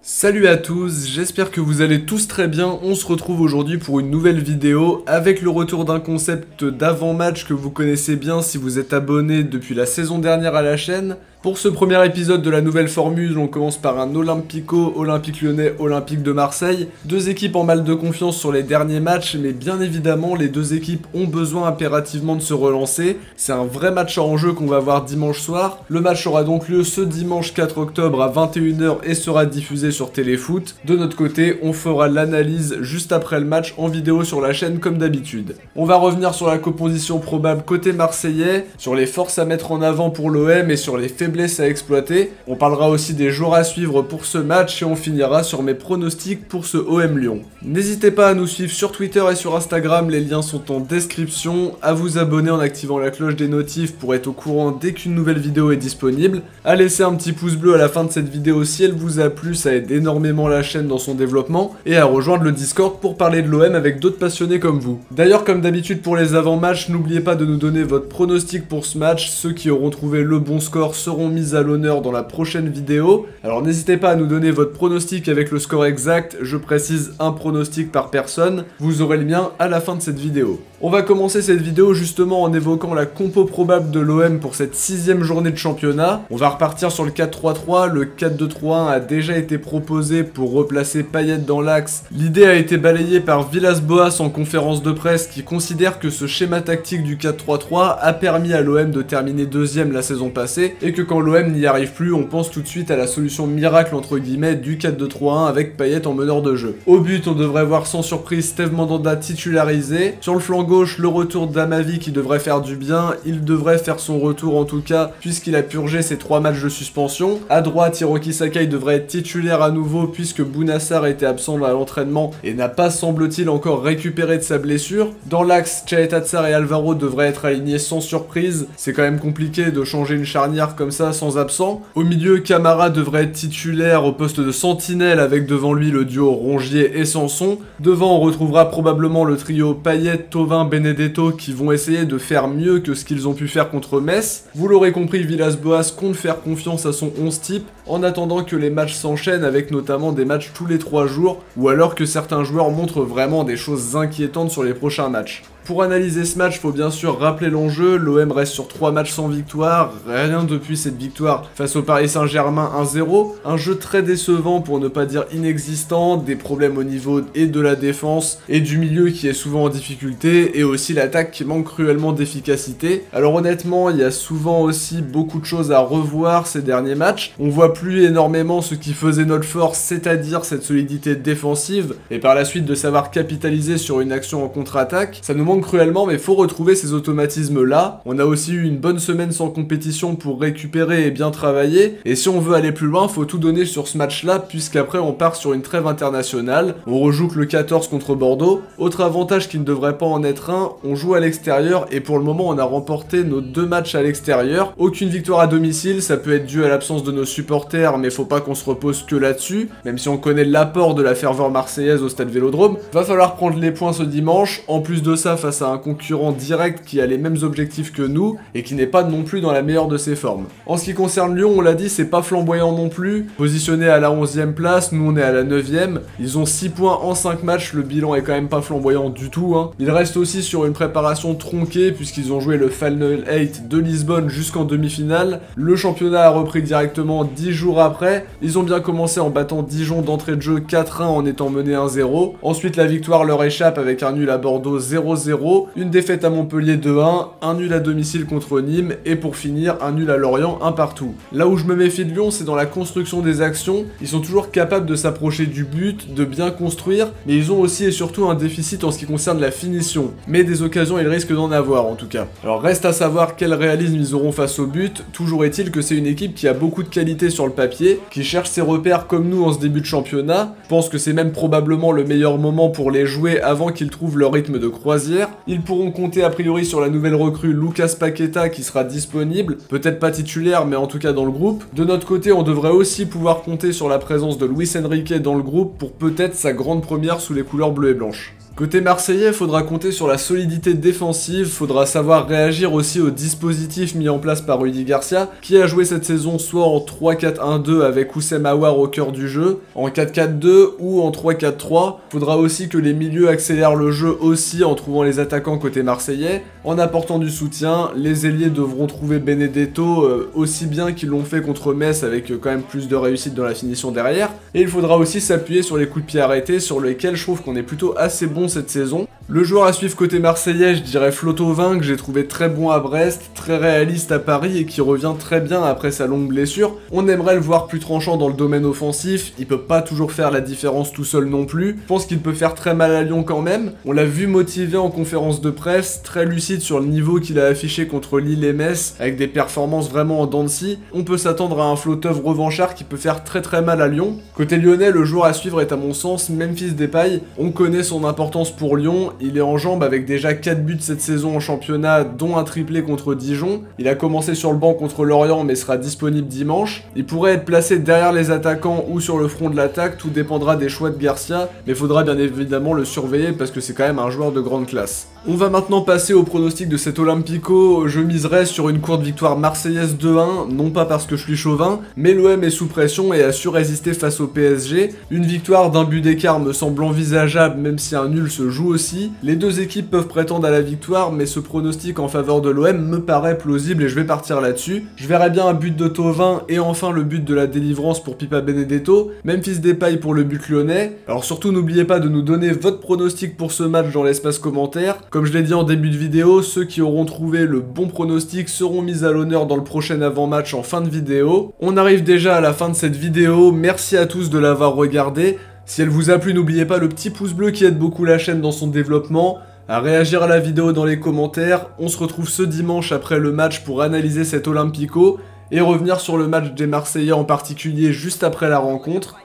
Salut à tous, j'espère que vous allez tous très bien. On se retrouve aujourd'hui pour une nouvelle vidéo avec le retour d'un concept d'avant-match que vous connaissez bien si vous êtes abonné depuis la saison dernière à la chaîne. Pour ce premier épisode de la nouvelle formule, on commence par un Olympico, Olympique Lyonnais, Olympique de Marseille. Deux équipes en mal de confiance sur les derniers matchs, mais bien évidemment, les deux équipes ont besoin impérativement de se relancer. C'est un vrai match en jeu qu'on va voir dimanche soir. Le match aura donc lieu ce dimanche 4 octobre à 21 h et sera diffusé sur Téléfoot. De notre côté, on fera l'analyse juste après le match en vidéo sur la chaîne comme d'habitude. On va revenir sur la composition probable côté marseillais, sur les forces à mettre en avant pour l'OM et sur les faiblesses à exploiter. On parlera aussi des joueurs à suivre pour ce match et on finira sur mes pronostics pour ce OM Lyon. N'hésitez pas à nous suivre sur Twitter et sur Instagram, les liens sont en description, à vous abonner en activant la cloche des notifs pour être au courant dès qu'une nouvelle vidéo est disponible, à laisser un petit pouce bleu à la fin de cette vidéo si elle vous a plu, ça aide énormément la chaîne dans son développement, et à rejoindre le Discord pour parler de l'OM avec d'autres passionnés comme vous. D'ailleurs, comme d'habitude pour les avant-matchs, n'oubliez pas de nous donner votre pronostic pour ce match, ceux qui auront trouvé le bon score seront mis à l'honneur dans la prochaine vidéo. Alors n'hésitez pas à nous donner votre pronostic avec le score exact, je précise un pronostic par personne, vous aurez le mien à la fin de cette vidéo. On va commencer cette vidéo justement en évoquant la compo probable de l'OM pour cette 6ème journée de championnat. On va repartir sur le 4-3-3, le 4-2-3-1 a déjà été proposé pour replacer Payet dans l'axe. L'idée a été balayée par Villas-Boas en conférence de presse qui considère que ce schéma tactique du 4-3-3 a permis à l'OM de terminer deuxième la saison passée et que quand l'OM n'y arrive plus, on pense tout de suite à la solution miracle entre guillemets du 4-2-3-1 avec Payet en meneur de jeu. Au but, on devrait voir sans surprise Steve Mandanda titularisé. Sur le flanc gauche, le retour d'Amavi qui devrait faire du bien. Il devrait faire son retour en tout cas puisqu'il a purgé ses 3 matchs de suspension. À droite, Hiroki Sakai devrait être titulaire à nouveau puisque Bounassar était absent à l'entraînement et n'a pas semble-t-il encore récupéré de sa blessure. Dans l'axe, Chaeta Tsar et Alvaro devraient être alignés sans surprise. C'est quand même compliqué de changer une charnière comme ça sans absent. Au milieu, Camara devrait être titulaire au poste de sentinelle avec devant lui le duo Rongier et Sanson. Devant, on retrouvera probablement le trio Payet, Thauvin, Benedetto qui vont essayer de faire mieux que ce qu'ils ont pu faire contre Metz. Vous l'aurez compris, Villas-Boas compte faire confiance à son 11 type en attendant que les matchs s'enchaînent avec notamment des matchs tous les 3 jours ou alors que certains joueurs montrent vraiment des choses inquiétantes sur les prochains matchs. Pour analyser ce match, faut bien sûr rappeler l'enjeu, l'OM reste sur 3 matchs sans victoire, rien depuis cette victoire face au Paris Saint-Germain 1-0, un jeu très décevant pour ne pas dire inexistant, des problèmes au niveau et de la défense et du milieu qui est souvent en difficulté et aussi l'attaque qui manque cruellement d'efficacité. Alors honnêtement, il y a souvent aussi beaucoup de choses à revoir ces derniers matchs, on voit plus énormément ce qui faisait notre force, c'est-à-dire cette solidité défensive et par la suite de savoir capitaliser sur une action en contre-attaque, ça nous manque cruellement, mais faut retrouver ces automatismes là. On a aussi eu une bonne semaine sans compétition pour récupérer et bien travailler, et si on veut aller plus loin, faut tout donner sur ce match là, puisqu'après on part sur une trêve internationale, on rejoue que le 14 contre Bordeaux. Autre avantage qui ne devrait pas en être un, on joue à l'extérieur, et pour le moment on a remporté nos 2 matchs à l'extérieur. Aucune victoire à domicile, ça peut être dû à l'absence de nos supporters, mais faut pas qu'on se repose que là-dessus, même si on connaît l'apport de la ferveur marseillaise au stade Vélodrome. Va falloir prendre les points ce dimanche, en plus de ça face à un concurrent direct qui a les mêmes objectifs que nous et qui n'est pas non plus dans la meilleure de ses formes. En ce qui concerne Lyon, on l'a dit, c'est pas flamboyant non plus. Positionné à la 11e place, nous on est à la 9e. Ils ont 6 points en 5 matchs, le bilan est quand même pas flamboyant du tout. Ils restent aussi sur une préparation tronquée puisqu'ils ont joué le Final 8 de Lisbonne jusqu'en demi-finale. Le championnat a repris directement 10 jours après. Ils ont bien commencé en battant Dijon d'entrée de jeu 4-1 en étant menés 1-0. Ensuite la victoire leur échappe avec un nul à Bordeaux 0-0. Une défaite à Montpellier 2-1, un nul à domicile contre Nîmes et pour finir un nul à Lorient 1 partout. Là où je me méfie de Lyon, c'est dans la construction des actions. Ils sont toujours capables de s'approcher du but, de bien construire, mais ils ont aussi et surtout un déficit en ce qui concerne la finition. Mais des occasions, ils risquent d'en avoir en tout cas. Alors reste à savoir quel réalisme ils auront face au but. Toujours est-il que c'est une équipe qui a beaucoup de qualité sur le papier, qui cherche ses repères comme nous en ce début de championnat. Je pense que c'est même probablement le meilleur moment pour les jouer avant qu'ils trouvent leur rythme de croisière. Ils pourront compter a priori sur la nouvelle recrue Lucas Paqueta qui sera disponible, peut-être pas titulaire mais en tout cas dans le groupe. De notre côté, on devrait aussi pouvoir compter sur la présence de Luis Enrique dans le groupe pour peut-être sa grande première sous les couleurs bleues et blanches. Côté marseillais, faudra compter sur la solidité défensive, faudra savoir réagir aussi au dispositif mis en place par Rudy Garcia, qui a joué cette saison soit en 3-4-1-2 avec Houssem Aouar au cœur du jeu, en 4-4-2 ou en 3-4-3. Faudra aussi que les milieux accélèrent le jeu aussi en trouvant les attaquants côté marseillais, en apportant du soutien. Les ailiers devront trouver Benedetto aussi bien qu'ils l'ont fait contre Metz avec quand même plus de réussite dans la finition derrière. Et il faudra aussi s'appuyer sur les coups de pied arrêtés sur lesquels je trouve qu'on est plutôt assez bon cette saison. Le joueur à suivre côté marseillais, je dirais Flo Thauvin, que j'ai trouvé très bon à Brest, très réaliste à Paris et qui revient très bien après sa longue blessure. On aimerait le voir plus tranchant dans le domaine offensif, il peut pas toujours faire la différence tout seul non plus. Je pense qu'il peut faire très mal à Lyon quand même. On l'a vu motivé en conférence de presse, très lucide sur le niveau qu'il a affiché contre Lille et Metz, avec des performances vraiment en dents de scie. On peut s'attendre à un Flo Thauvin revanchard qui peut faire très mal à Lyon. Côté lyonnais, le joueur à suivre est à mon sens Memphis Depay. On connaît son importance pour Lyon, il est en jambes avec déjà 4 buts cette saison en championnat, dont un triplé contre Dijon. Il a commencé sur le banc contre Lorient mais sera disponible dimanche. Il pourrait être placé derrière les attaquants ou sur le front de l'attaque, tout dépendra des choix de Garcia, mais faudra bien évidemment le surveiller parce que c'est quand même un joueur de grande classe. On va maintenant passer au pronostic de cet Olympico. Je miserai sur une courte victoire marseillaise 2-1, non pas parce que je suis chauvin, mais l'OM est sous pression et a su résister face au PSG. Une victoire d'un but d'écart me semble envisageable même si un nul se joue aussi. Les deux équipes peuvent prétendre à la victoire, mais ce pronostic en faveur de l'OM me paraît plausible et je vais partir là-dessus. Je verrai bien un but de Thauvin et enfin le but de la délivrance pour Pipa Benedetto, Memphis Depay pour le but lyonnais. Alors surtout n'oubliez pas de nous donner votre pronostic pour ce match dans l'espace commentaire. Comme je l'ai dit en début de vidéo, ceux qui auront trouvé le bon pronostic seront mis à l'honneur dans le prochain avant-match en fin de vidéo. On arrive déjà à la fin de cette vidéo, merci à tous de l'avoir regardé. Si elle vous a plu, n'oubliez pas le petit pouce bleu qui aide beaucoup la chaîne dans son développement, à réagir à la vidéo dans les commentaires. On se retrouve ce dimanche après le match pour analyser cet Olympico et revenir sur le match des Marseillais en particulier juste après la rencontre.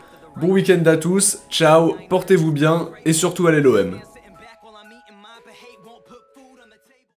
Bon week-end à tous, ciao, portez-vous bien et surtout allez l'OM.